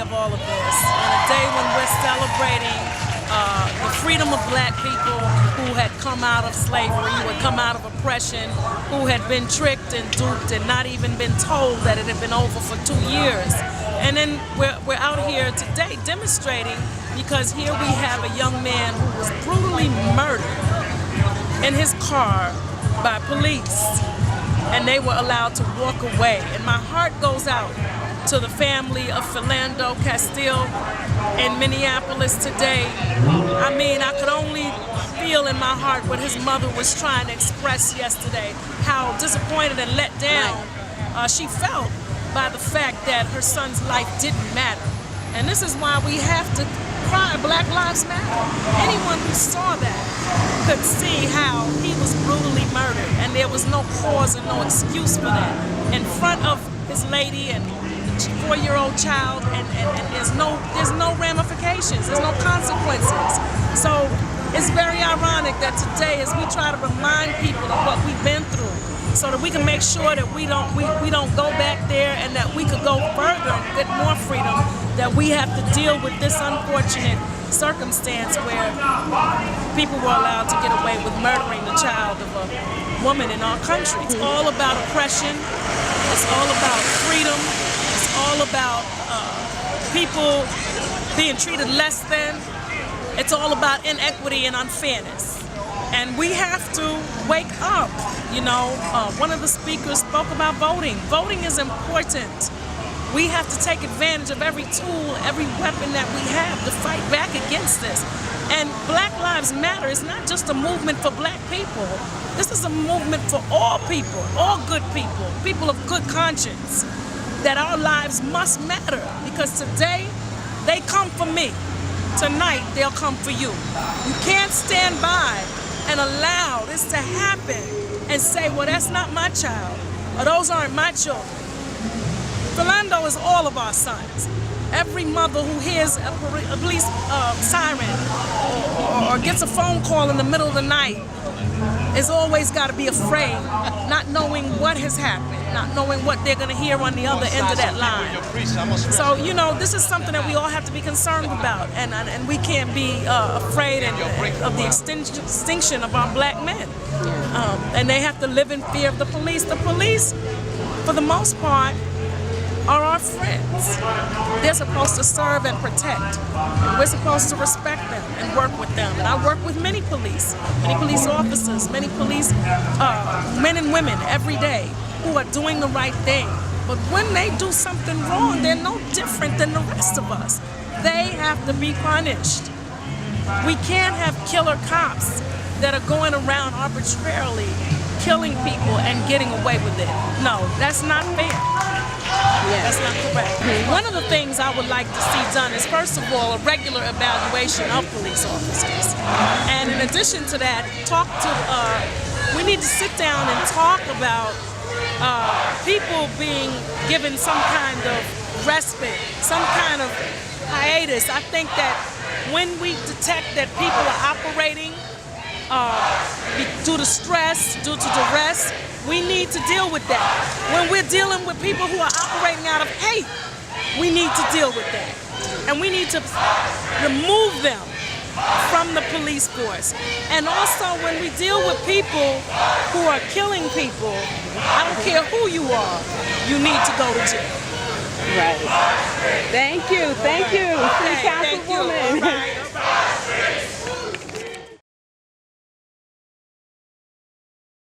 of all of this, on a day when we're celebrating the freedom of black people who had come out of slavery, who had come out of oppression, who had been tricked and duped and not even been told that it had been over for 2 years. And then we're out here today demonstrating because here we have a young man who was brutally murdered in his car by police, and they were allowed to walk away. And my heart goes out to the family of Philando Castile in Minneapolis today. I mean, I could only feel in my heart what his mother was trying to express yesterday, how disappointed and let down she felt by the fact that her son's life didn't matter. And this is why we have to cry Black Lives Matter. Anyone who saw that could see how he was brutally murdered, and there was no cause and no excuse for that. In front of his lady and 4-year-old child, and there's no ramifications, there's no consequences. So it's very ironic that today, as we try to remind people of what we've been through, so that we can make sure that we don't go back there, and that we could go further and get more freedom, that we have to deal with this unfortunate circumstance where people were allowed to get away with murdering the child of a woman in our country. It's all about oppression. It's all about freedom. It's all about people being treated less than. It's all about inequity and unfairness. And we have to wake up. You know, one of the speakers spoke about voting. Voting is important. We have to take advantage of every tool, every weapon that we have to fight back against this. And Black Lives Matter is not just a movement for black people. This is a movement for all people, all good people, people of good conscience, that our lives must matter. Because today, they come for me. Tonight, they'll come for you. You can't stand by and allow this to happen and say, well, that's not my child, or those aren't my children. Philando is all of our sons. Every mother who hears a police siren or gets a phone call in the middle of the night has always got to be afraid, not knowing what has happened, not knowing what they're going to hear on the other end of that line. So, you know, this is something that we all have to be concerned about, and we can't be afraid of the extinction of our black men. And they have to live in fear of the police. The police, for the most part, are our friends. They're supposed to serve and protect. And we're supposed to respect them and work with them. And I work with many police officers, many police men and women every day who are doing the right thing. But when they do something wrong, they're no different than the rest of us. They have to be punished. We can't have killer cops that are going around arbitrarily killing people and getting away with it. No, that's not fair. That's not correct. One of the things I would like to see done is, first of all, a regular evaluation of police officers. And in addition to that, we need to sit down and talk about people being given some kind of respite, some kind of hiatus. I think that when we detect that people are operating due to stress, due to duress, we need to deal with that. When we're dealing with people who are operating out of hate, we need to deal with that. And we need to remove them from the police force. And also, when we deal with people who are killing people, I don't care who you are, you need to go to jail. Right. Thank you. Thank you, City Councilwoman.